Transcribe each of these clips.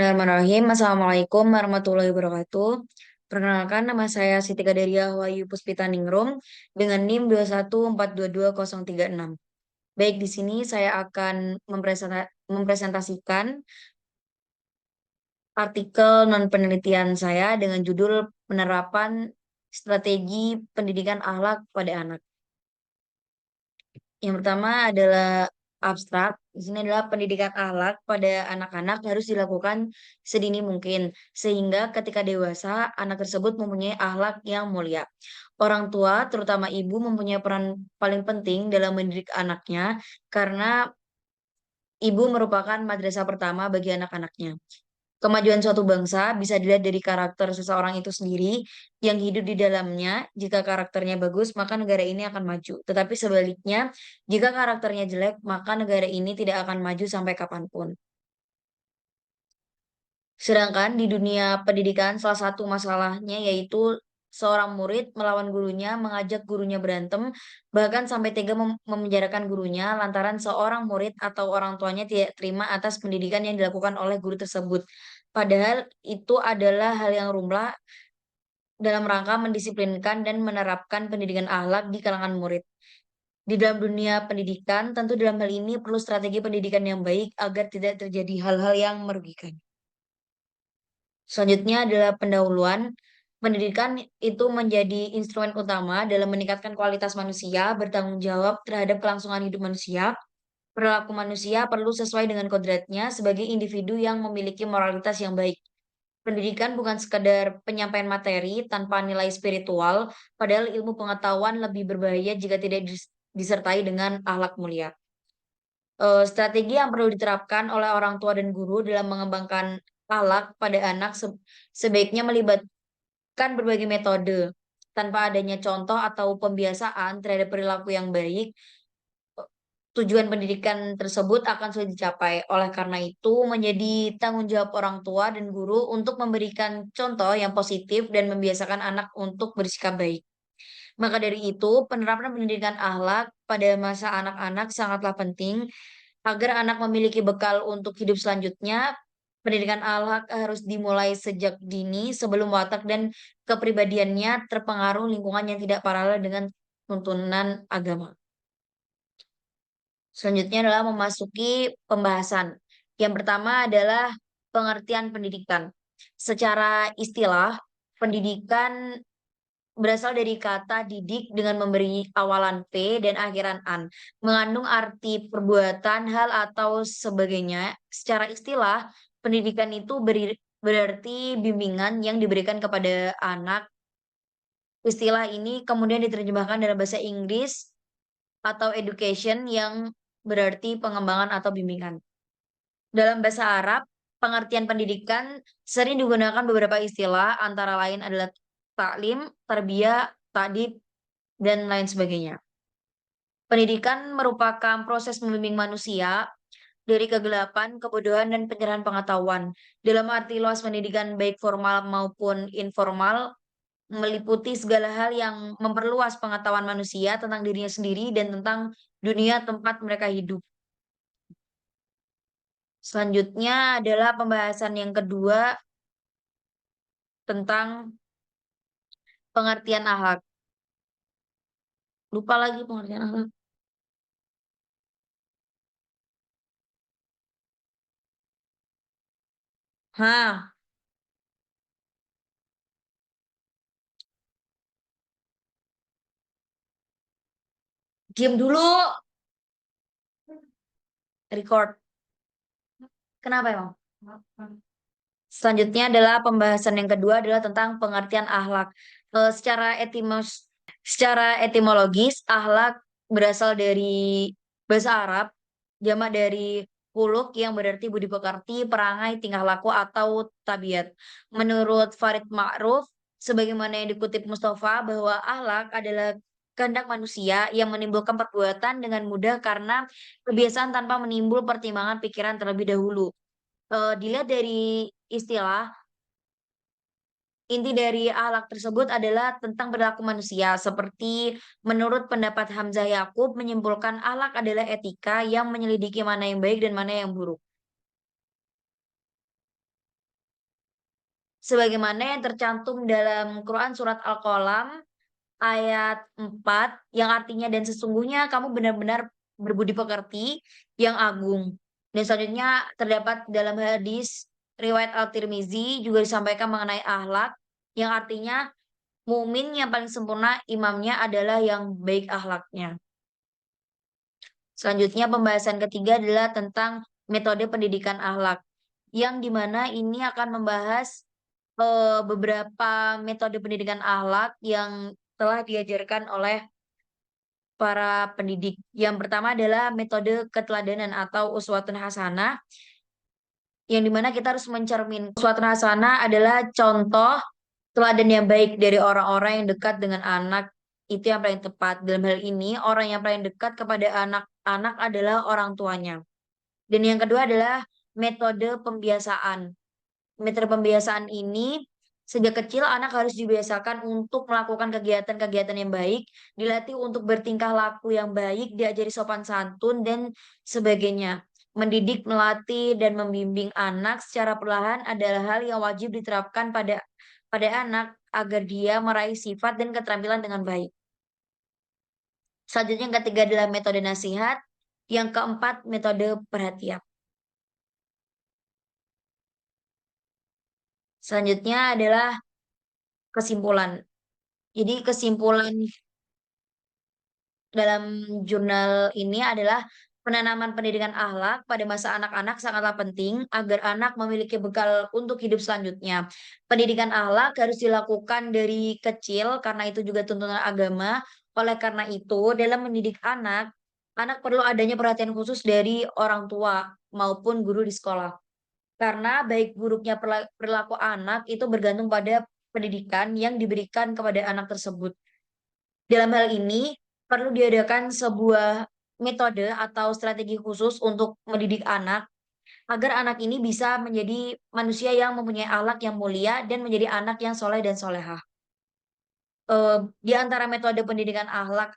Bismillahirrahmanirrahim. Assalamualaikum warahmatullahi wabarakatuh. Perkenalkan, nama saya Siti Kadaria Wahyu Puspita Ningrum dengan NIM 2142236. Baik, di sini saya akan mempresentasikan artikel non-penelitian saya dengan judul Penerapan Strategi Pendidikan Akhlak pada Anak. Yang pertama adalah abstrak. Di sini adalah pendidikan akhlak pada anak-anak harus dilakukan sedini mungkin, sehingga ketika dewasa, anak tersebut mempunyai akhlak yang mulia. Orang tua, terutama ibu, mempunyai peran paling penting dalam mendidik anaknya, karena ibu merupakan madrasah pertama bagi anak-anaknya. Kemajuan suatu bangsa bisa dilihat dari karakter seseorang itu sendiri yang hidup di dalamnya. Jika karakternya bagus, maka negara ini akan maju. Tetapi sebaliknya, jika karakternya jelek, maka negara ini tidak akan maju sampai kapanpun. Sedangkan di dunia pendidikan, salah satu masalahnya yaitu seorang murid melawan gurunya, mengajak gurunya berantem, bahkan sampai tega memenjarakan gurunya lantaran seorang murid atau orang tuanya tidak terima atas pendidikan yang dilakukan oleh guru tersebut. Padahal itu adalah hal yang lumrah dalam rangka mendisiplinkan dan menerapkan pendidikan akhlak di kalangan murid. Di dalam dunia pendidikan, tentu dalam hal ini perlu strategi pendidikan yang baik agar tidak terjadi hal-hal yang merugikan. Selanjutnya adalah pendahuluan. Pendidikan itu menjadi instrumen utama dalam meningkatkan kualitas manusia, bertanggung jawab terhadap kelangsungan hidup manusia. Perilaku manusia perlu sesuai dengan kodratnya sebagai individu yang memiliki moralitas yang baik. Pendidikan bukan sekadar penyampaian materi tanpa nilai spiritual, padahal ilmu pengetahuan lebih berbahaya jika tidak disertai dengan akhlak mulia. Strategi yang perlu diterapkan oleh orang tua dan guru dalam mengembangkan akhlak pada anak sebaiknya melibatkan berbagai metode. Tanpa adanya contoh atau pembiasaan terhadap perilaku yang baik, tujuan pendidikan tersebut akan sulit dicapai. Oleh karena itu, menjadi tanggung jawab orang tua dan guru untuk memberikan contoh yang positif dan membiasakan anak untuk bersikap baik. Maka dari itu, penerapan pendidikan akhlak pada masa anak-anak sangatlah penting agar anak memiliki bekal untuk hidup selanjutnya. Pendidikan akhlak harus dimulai sejak dini sebelum watak dan kepribadiannya terpengaruh lingkungan yang tidak paralel dengan tuntunan agama. Selanjutnya adalah memasuki pembahasan. Yang pertama adalah pengertian pendidikan. Secara istilah, pendidikan berasal dari kata didik dengan memberi awalan P dan akhiran an, mengandung arti perbuatan, hal atau sebagainya. Secara istilah, pendidikan itu berarti bimbingan yang diberikan kepada anak. Istilah ini kemudian diterjemahkan dalam bahasa Inggris atau education yang berarti pengembangan atau bimbingan. Dalam bahasa Arab, pengertian pendidikan sering digunakan beberapa istilah, antara lain adalah taklim, tarbiyah, ta'dib, dan lain sebagainya. Pendidikan merupakan proses membimbing manusia dari kegelapan, kebodohan, dan pencerahan pengetahuan. Dalam arti luas pendidikan baik formal maupun informal, meliputi segala hal yang memperluas pengetahuan manusia tentang dirinya sendiri dan tentang dunia tempat mereka hidup. Selanjutnya adalah pembahasan yang kedua tentang pengertian akhlak. Lupa lagi pengertian akhlak. Hah, diam dulu. Record. Kenapa emang? Selanjutnya adalah pembahasan yang kedua adalah tentang pengertian akhlak. Secara etimologis, akhlak berasal dari bahasa Arab, jamak dari huluk yang berarti budi pekerti, perangai, tingkah laku, atau tabiat. Menurut Farid Ma'ruf, sebagaimana yang dikutip Mustafa, bahwa akhlak adalah kehendak manusia yang menimbulkan perbuatan dengan mudah karena kebiasaan tanpa menimbul pertimbangan pikiran terlebih dahulu. Dilihat dari istilah, inti dari akhlak tersebut adalah tentang perilaku manusia. Seperti menurut pendapat Hamzah Yakub menyimpulkan akhlak adalah etika yang menyelidiki mana yang baik dan mana yang buruk. sebagaimana yang tercantum dalam Quran surat Al-Qalam ayat 4 yang artinya dan sesungguhnya kamu benar-benar berbudi pekerti yang agung. Dan selanjutnya terdapat dalam hadis riwayat Al-Tirmizi juga disampaikan mengenai akhlak yang artinya mukmin yang paling sempurna imamnya adalah yang baik akhlaknya. Selanjutnya pembahasan ketiga adalah tentang metode pendidikan akhlak yang dimana ini akan membahas beberapa metode pendidikan akhlak yang telah diajarkan oleh para pendidik. Yang pertama adalah metode keteladanan atau uswatun hasanah, yang dimana kita harus mencermin. Uswatun hasanah adalah contoh teladan yang baik dari orang-orang yang dekat dengan anak. Itu yang paling tepat. Dalam hal ini, orang yang paling dekat kepada anak-anak adalah orang tuanya. Dan yang kedua adalah metode pembiasaan. Metode pembiasaan ini sejak kecil anak harus dibiasakan untuk melakukan kegiatan-kegiatan yang baik, dilatih untuk bertingkah laku yang baik, diajari sopan santun dan sebagainya. Mendidik, melatih dan membimbing anak secara perlahan adalah hal yang wajib diterapkan pada anak agar dia meraih sifat dan keterampilan dengan baik. Selanjutnya yang ketiga adalah metode nasihat, yang keempat metode perhatian. Selanjutnya adalah kesimpulan. Jadi kesimpulan dalam jurnal ini adalah penanaman pendidikan akhlak pada masa anak-anak sangatlah penting agar anak memiliki bekal untuk hidup selanjutnya. Pendidikan akhlak harus dilakukan dari kecil karena itu juga tuntunan agama. Oleh karena itu, dalam mendidik anak, anak perlu adanya perhatian khusus dari orang tua maupun guru di sekolah. Karena baik buruknya perilaku anak itu bergantung pada pendidikan yang diberikan kepada anak tersebut. Dalam hal ini, perlu diadakan sebuah metode atau strategi khusus untuk mendidik anak agar anak ini bisa menjadi manusia yang mempunyai akhlak yang mulia dan menjadi anak yang soleh dan solehah. Di antara metode pendidikan akhlak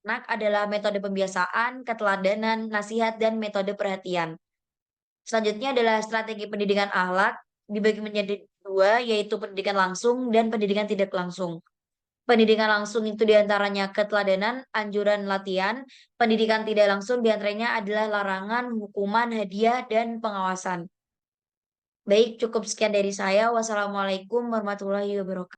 anak adalah metode pembiasaan, keteladanan, nasihat, dan metode perhatian. Selanjutnya adalah strategi pendidikan akhlak dibagi menjadi dua, yaitu pendidikan langsung dan pendidikan tidak langsung. Pendidikan langsung itu diantaranya keteladanan, anjuran latihan. Pendidikan tidak langsung diantaranya adalah larangan, hukuman, hadiah, dan pengawasan. Baik, cukup sekian dari saya. Wassalamualaikum warahmatullahi wabarakatuh.